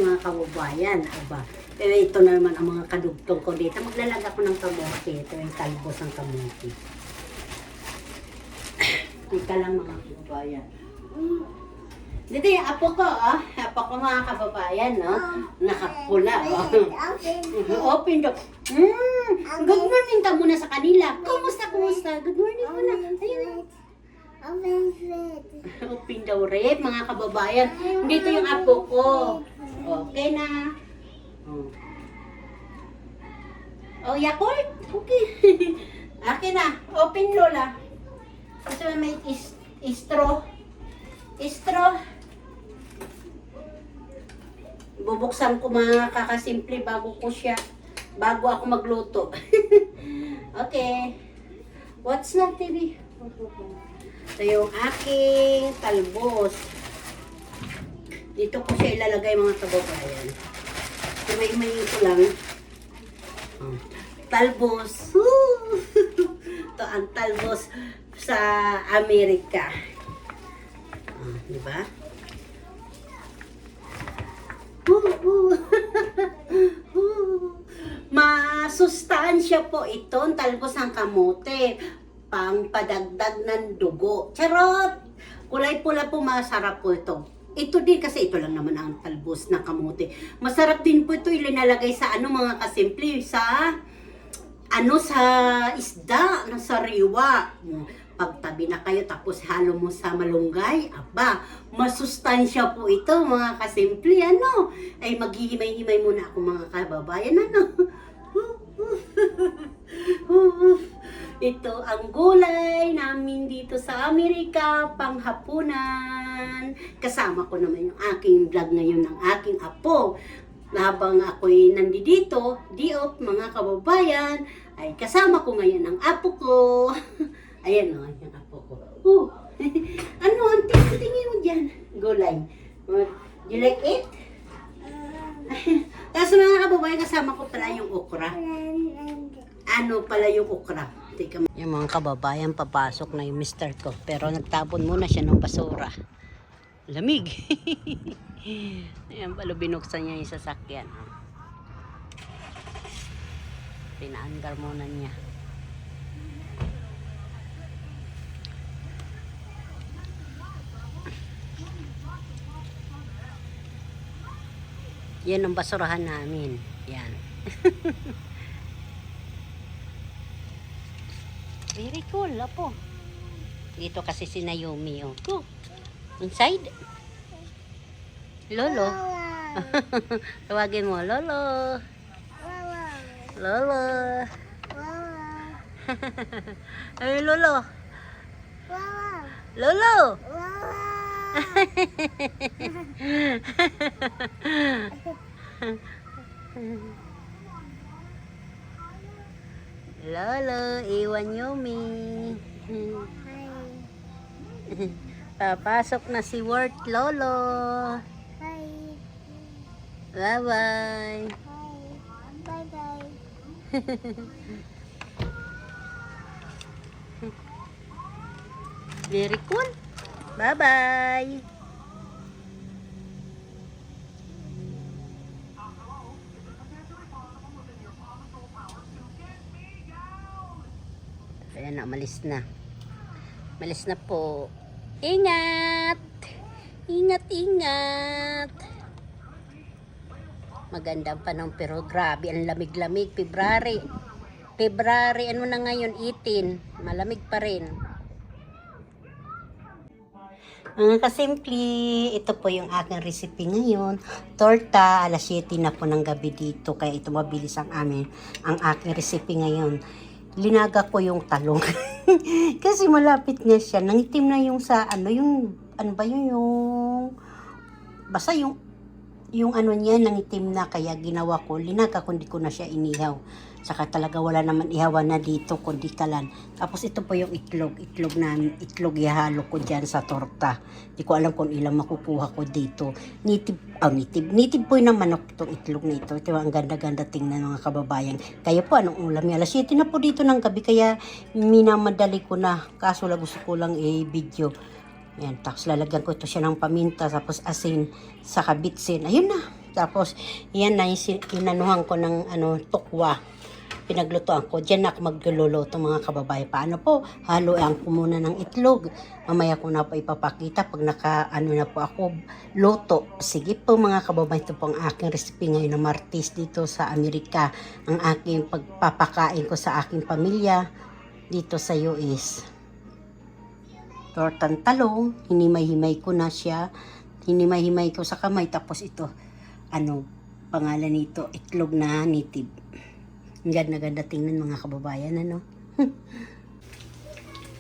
Mga kababayan, aba. Pero ito na naman ang mga kadugtong ko dito. Maglalag ako ng kamote. Ito yung talbos ng kamote. Ika lang mga kababayan. Dito yung apo ko, oh. Apo ko mga kababayan, no? Nakapula, oh. Open daw. Good morning ka muna sa kanila. Kumusta? Good morning muna. Ayun. Open daw rin, mga kababayan. Dito yung apo ko. Okay na. Oh, Yakult? Okay. Akin na. Open, Lola. Kasi may straw. Straw. Bubuksan ko mga kakasimple bago ako magluto. Okay. What's na, TV? Ito yung aking talbos. Dito ko siya ilalagay mga kababayan. May ko lang. Talbos. Ito ang talbos sa Amerika. Diba? Masustansya po ito, ang talbos ng kamote. Pangpadagdag ng dugo. Charot! Kulay pula po, masarap po ito. Ito din kasi ito lang naman ang talbos ng kamote. Masarap din po ito ilinalagay sa mga kasimple, sa isda, na sariwa. Pagtabi na kayo tapos halo mo sa malunggay, aba, masustansya po ito mga kasimple, ay maghihimay-himay muna ako mga kababayan, Ito ang gulay namin dito sa Amerika, panghapunan. Kasama ko naman yung aking vlog ngayon ng aking apo. Habang ako'y nandito, mga kababayan, ay kasama ko ngayon ang apo ko. Ayan o, yung apo ko. Ano ang tingin mo dyan? Gulay. You like it? Tapos mga kababayan, kasama ko pala yung okra. Ano pala yung okra? Yung mga kababayan, papasok na yung mister ko. Pero nagtapon muna siya ng basura. Lamig. Ayan pala, binuksan niya yung sasakyan. Pinaandar muna niya. Yan ang basurahan namin. Yan. Very cool, apo. Dito kasi si Naomi, oh. Go. Inside. Lolo. Tawagin mo, Lolo. Lolo. Ay, Lolo. Lolo. Lolo, iwan Yumi. Papasok na si Wort, Lolo. Hi. Bye-bye. Bye-bye. Very cool. Bye-bye. Ayan na, malis na. Malis na po. Ingat! Ingat, ingat! Magandang panahon pero grabe, ang lamig-lamig. February, ano na ngayon? 18. Malamig pa rin. Mga kasimple, ito po yung aking recipe ngayon. Torta, alas 7 na po ng gabi dito. Kaya ito mabilis ang aking recipe ngayon. Linaga ko yung talong. Kasi malapit na siya. Nangitim na yung basta yung niya nangitim na, kaya ginawa ko, linaga ko, hindi ko na siya inihaw. Saka talaga wala naman ihawan na dito, kundi kalan. Tapos ito po yung itlog ihalo ko dyan sa torta. Hindi ko alam kung ilang makukuha ko dito. Nitib po yung manok itong itlog na ito. Ito ang ganda-ganda tingnan mga kababayan. Kaya po, anong ulam niya? Alas 7 na po dito ng gabi, kaya minamadali ko na. Kaso lang gusto ko lang video. Ayan, tapos lalagyan ko ito siya ng paminta, tapos asin, saka bitsin. Ayun na. Tapos, yan na yung inanuhan ko ng tukwa. Pinaglutoan ko. Diyan na ako magluluto mga kababayan. Paano po? Haluan ko muna ng itlog. Mamaya ko na po ipapakita pag na po ako luto. Sige po mga kababayan, ito po ang aking recipe ngayon na Martes dito sa Amerika. Ang aking pagpapakain ko sa aking pamilya dito sa US. Tortang talong, hinimay-himay ko na siya. Hinimay-himay ko sa kamay. Tapos ito, pangalan nito, itlog na native. Ang ganda-ganda tingnan mga kababayan,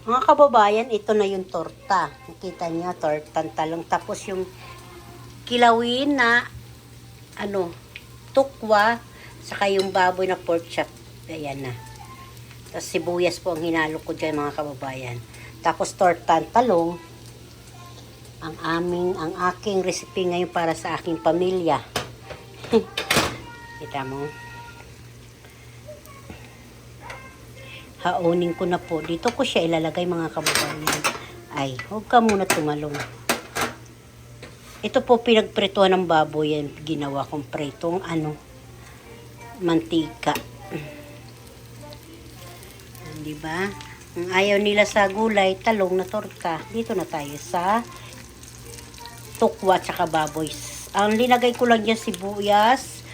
Mga kababayan, ito na yung torta. Nakita niyo, tortang talong. Tapos yung kilawin na, tukwa, saka yung baboy na pork chop. Ayan na. Tapos sibuyas po ang hinalo ko dyan mga kababayan. Tapos tortang talong, ang aking recipe ngayon para sa aking pamilya. Kita mo. Haunin ko na po. Dito ko siya ilalagay mga kababayan. Ay, huwag ka muna tumalong. Ito po pinagprituhan ng baboy. Yan, ginawa kong pritong mantika. Diba? Ang ayaw nila sa gulay, talong na torta. Dito na tayo sa tukwa at saka baboy. Ang linagay ko lang dyan sibuyas,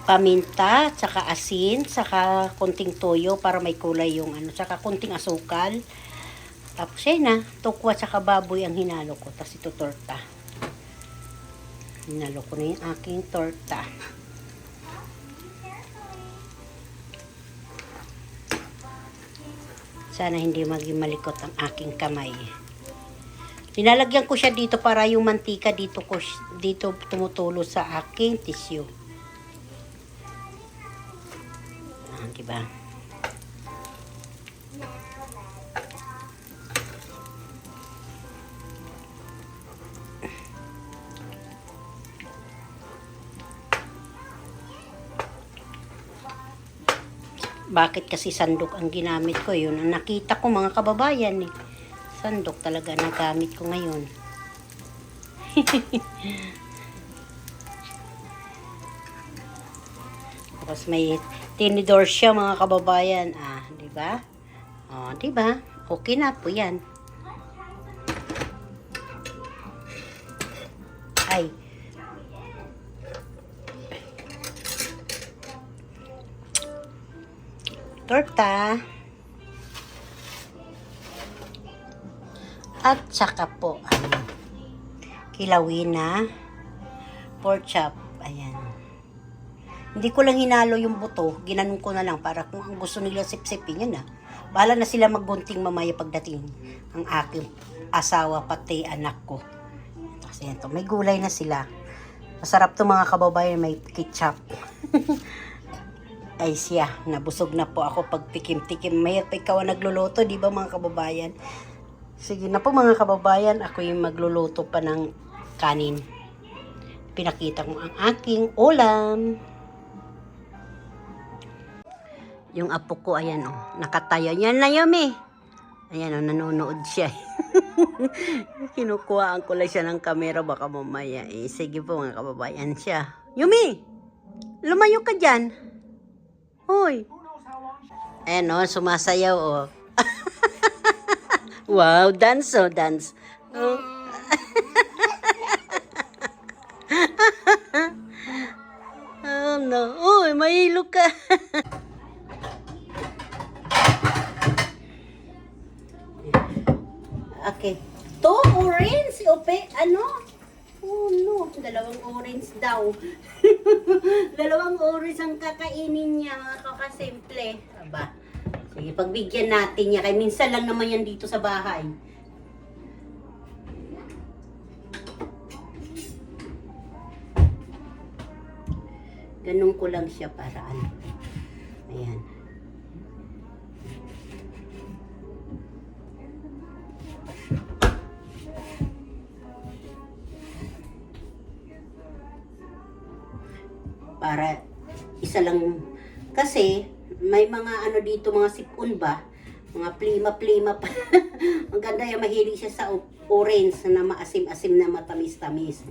paminta, saka asin, saka konting toyo para may kulay yung saka konting asukal. Tapos yan na, tukwa saka baboy ang hinalo ko. Tapos ito torta. Hinalo ko na yung aking torta. Sana hindi maging malikot ang aking kamay. Nilalagyan ko siya dito para yung mantika dito tumutulo sa aking tissue. Diba? Bakit kasi sandok ang ginamit ko? Yun ang nakita ko mga kababayan eh. Sandok talaga nagamit ko ngayon. Tapos may tinidor siya mga kababayan. Di ba? Di ba? Okay na po 'yan. Ay. Torta. At saka po kilawin na pork chop. Ayan. Hindi ko lang hinalo yung buto. Ginanong ko na lang para kung ang gusto nila sipsipin yan bahala na sila magbunting mamaya pagdating ang aking asawa pati anak ko. Kasi yan to. May gulay na sila. Masarap to mga kababayan. May ketchup. Ay siya. Nabusog na po ako pag tikim-tikim. Mayat pa ikaw ang nagluluto. Di ba mga kababayan? Sige na po mga kababayan. Ako yung magluluto pa ng kanin. Pinakita ko ang aking ulam. Yung apo ko, ayan nakatayo. Yan na Yumi. Ayan nanonood siya. Kinukuhaan ko lang siya ng kamera, baka mamaya sige po mga kababayan siya. Yumi! Lumayo ka dyan. Hoy. Ayan sumasayaw Wow, dance dance. Oh no. Uy, mahilo ka. Okay. To orange, ope, Oh no, dalawang orange daw. Dalawang orange ang kakainin niya, mga kakasimple. Aba. Sige, pagbigyan natin niya. Kaya minsan lang naman yan dito sa bahay. Ganun ko lang siya para Ayan. Para isa lang kasi may mga dito mga sipon ba, mga plima pa. Ang ganda yung mahilig siya sa orange na maasim-asim na matamis-tamis.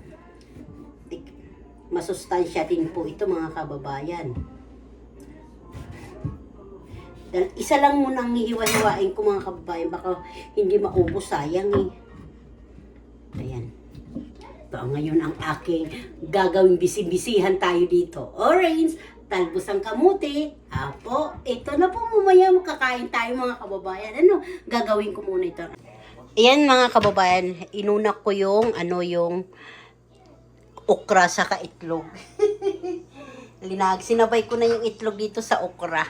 masustansya din po ito mga kababayan. Dahil isa lang muna ang hihiwa-hiwain ko mga kababayan, baka hindi maubos, sayang eh. Ayan. Ito ngayon ang aking gagawing bisi-bisihan tayo dito. Orange, talbos ang kamuti. Apo, ito na po mamaya makakain tayo mga kababayan. Ano, gagawin ko muna ito. Ayan mga kababayan, inuna ko yung okra sa itlog. Sinabay ko na yung itlog dito sa okra.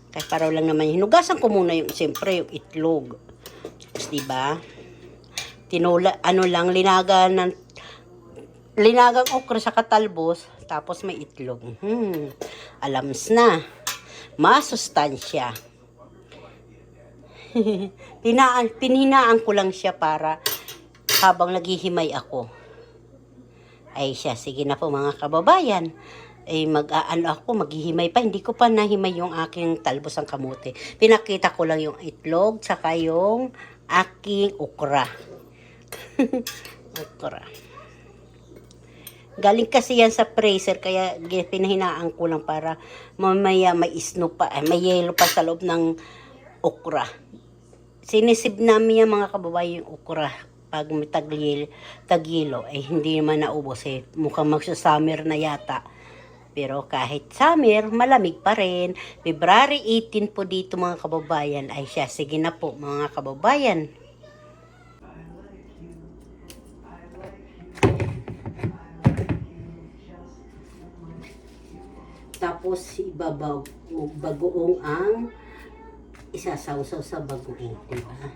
Kaya paraw lang naman, hinugasan ko muna yung, siyempre, yung itlog. Tapos, diba? Linagang okra sa katalbos, tapos may itlog. Alams na. Masustansya. Pinhinaan ko lang siya para habang naghihimay ako. Ay siya, sige na po mga kababayan. Maghihimay pa. Hindi ko pa nahimay yung aking talbos ng kamote. Pinakita ko lang yung itlog, tsaka yung aking okra. Okra. Galing kasi yan sa freezer, kaya pinahinaan ko lang para mamaya may snow pa, may yelo pa sa loob ng okra. Sinisib namin yung mga kababayan yung okra. Pag may tagyelo, hindi naman naubos eh. Mukhang magsa-summer na yata. Pero kahit summer, malamig pa rin. February 18 po dito mga kababayan. Ay siya, sige na po mga kababayan. Tapos bagoong ang isasawsaw sa bagoong, diba?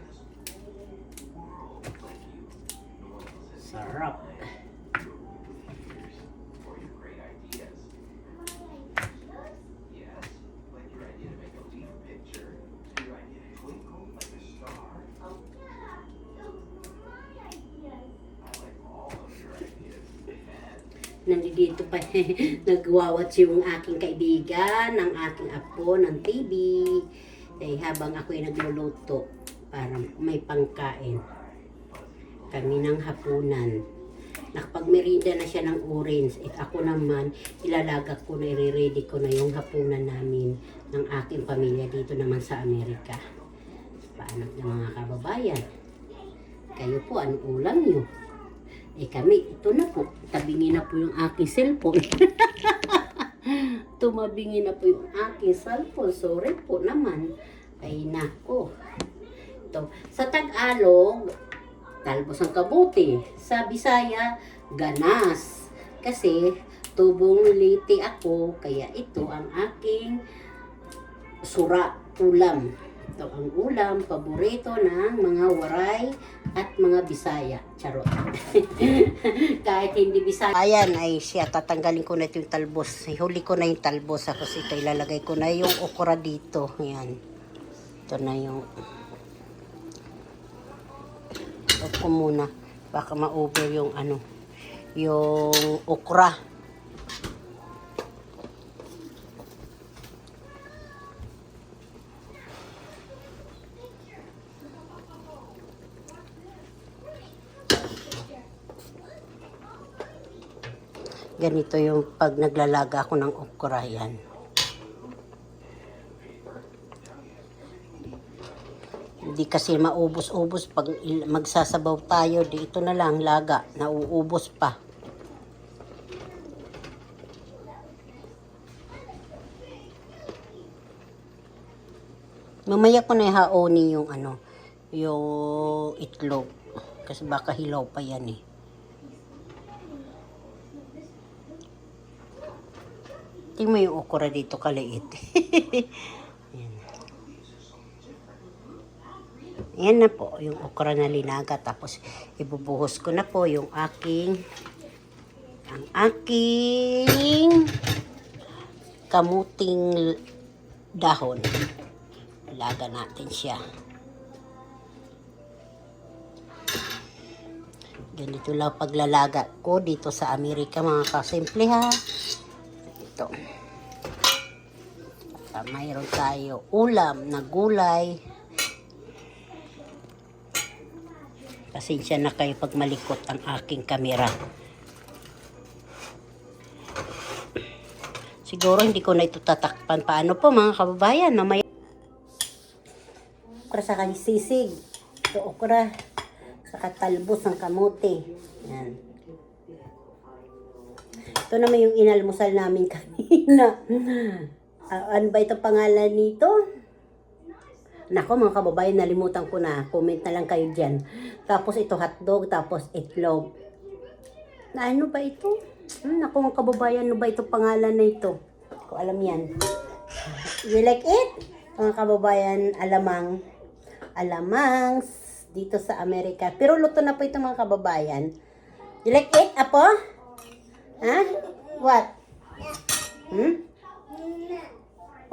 Sarap. Nandito pa nagwawatch yung aking kaibigan, ng aking apo, ng TV. Habang ako'y nagluluto para may pangkain. Kami ng hapunan. Nakapagmerinda na siya ng orange. Ako naman, ilalagak ko na, i-ready ko na yung hapunan namin ng aking pamilya dito naman sa Amerika. Paano na mga kababayan? Kayo po, anong ulam nyo? Kami, ito na po. Tabingin na po yung aking cellphone. Tumabingin na po yung aking cellphone. Sorry po naman. Ay nako. Ito. Sa Tagalog, talbos ang kabuti. Sa Bisaya, ganas. Kasi, tubong liti ako. Kaya ito ang aking sura, ulam. Ito ang ulam, paborito ng mga Waray at mga Bisaya. Charot. Kahit hindi Bisaya. Ayan, ay siya. Tatanggalin ko na ito yung talbos. Huli ko na yung talbos. Tapos ito, ilalagay ko na yung okra dito. Ayan. Ito na yung... Stop ko muna. Baka ma-over yung yung okra. Ganito yung pag naglalaga ako ng okra, yan. Hindi kasi maubos-ubos pag magsasabaw tayo. Dito na lang, laga. Nauubos pa. Mamaya ko na ihaonin yung yung itlog. Kasi baka hilaw pa yan eh. Tingnan mo yung okra dito kaliit. Yan na po, yung okra na linaga. Tapos, ibubuhos ko na po yung aking kamuting dahon. Laga natin siya. Ganito lang paglalaga ko dito sa Amerika, mga kasimple ha. Ito. Mayroon tayo ulam na gulay. Pasensya na kayo pag malikot ang aking kamera. Siguro hindi ko na ito tatakpan. Paano po mga kababayan? Mamaya. Okra sa sisig. Ito okra. Saka talbos ng kamote. Yan. Ito naman yung inalmusal namin kanina. Ano ba ito pangalan nito? Nako mga kababayan, nalimutan ko na. Comment na lang kayo dyan. Tapos ito hotdog, tapos itlog. Na ano ba ito? Nako mga kababayan, ano ba ito pangalan na ito? Ko alam yan. You like it? Mga kababayan, alamang dito sa Amerika. Pero luto na po ito mga kababayan. You like it, apo? Ha? What?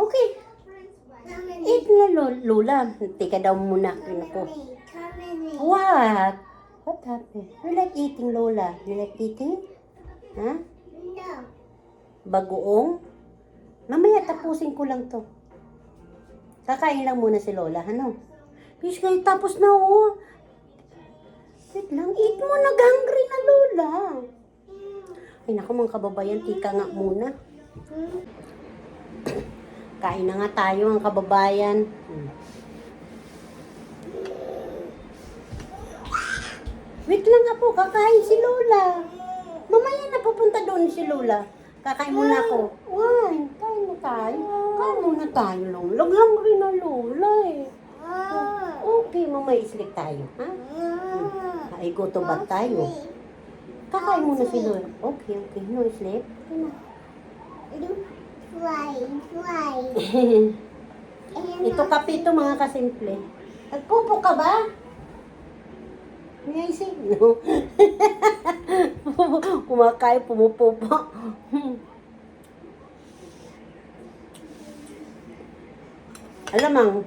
Okay. Eat na, Lola. Teka daw muna. Ko. What? What happened? You like eating, Lola? You like eating? Ha? No. Bagoong? Mamaya tapusin ko lang to. Kakain lang muna si Lola, ano? Please kayo, tapos na, oh. Wait lang, eat mo. Nag-hungry na, Lola. Ay, naku mga kababayan, tika nga muna. Kain na nga tayo mga kababayan. Wait lang nga po, kakain si Lola. Mamaya na pupunta doon si Lola. Kakain muna ako. Why? Kain na tayo. Kain muna tayo, Lola. Hungry na, Lola eh. Okay, mamaya islik tayo, ha? Ay, gutom ba tayo? Kakain muna si Lola. Okay. No sleep. Fly. Ito kape ito mga kasimple. Nagpupo ka ba? May isip, no? Kumakain, pumupupo. Alamang.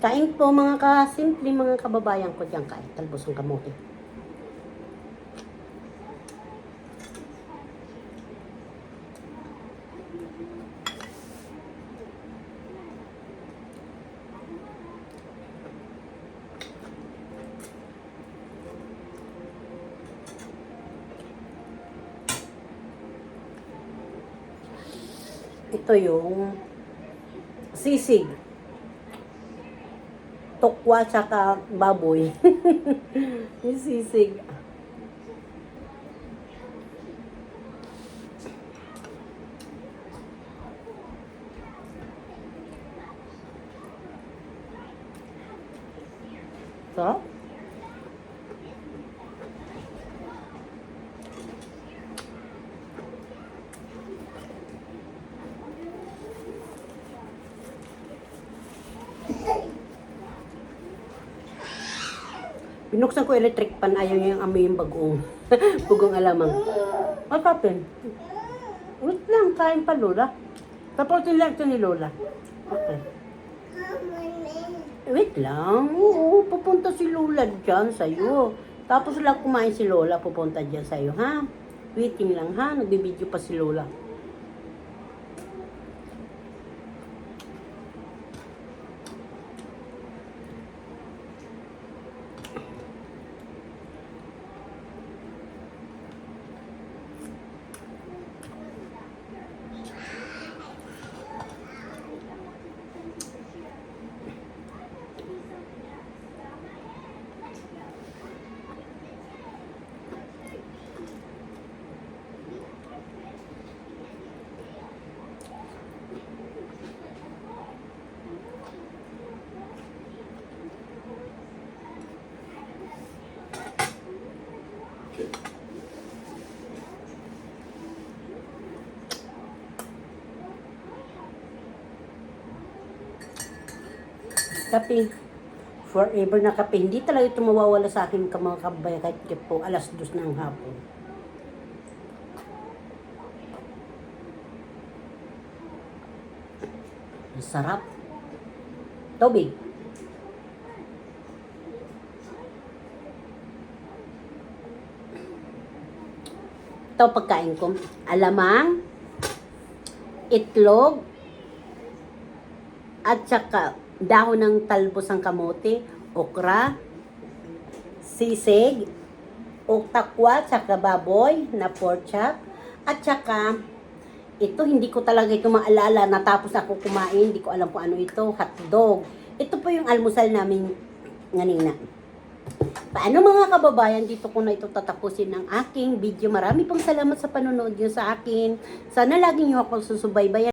Kain po mga kasimple, mga kababayan ko dyan, kain talbos ng kamote. Ito yung sisig. Tokwa tsaka baboy. Yung sisig. So, binuksan ko electric pan, ayaw niya yung amoy yung bagong. Bagong alamang. What happened? Wait lang, kain pa Lola. Tapos lang ito ni Lola. Okay. Wait lang. Oo, pupunta si Lola dyan sa'yo. Tapos lang kumain si Lola, pupunta dyan sa'yo, ha? Waiting lang, ha? Nagbibideo pa si Lola. Kape. Forever na kape. Hindi talaga ito mawawala sa akin mga kababayan kahit po 2:00 ng hapon. Ang sarap. Tubig. Ito pagkain ko. Alamang, itlog, at saka dahon ng talbos ng kamote, okra, sisig, takwa, saka baboy na pork chop, at saka ito hindi ko talaga ito maalala, natapos ako kumain, hindi ko alam kung ano ito, hotdog. Ito po yung almusal namin nganina. Paano mga kababayan, dito ko na ito tatapusin ng aking video. Marami pong salamat sa panonood nyo sa akin. Sana lagi nyo ako susubaybayan.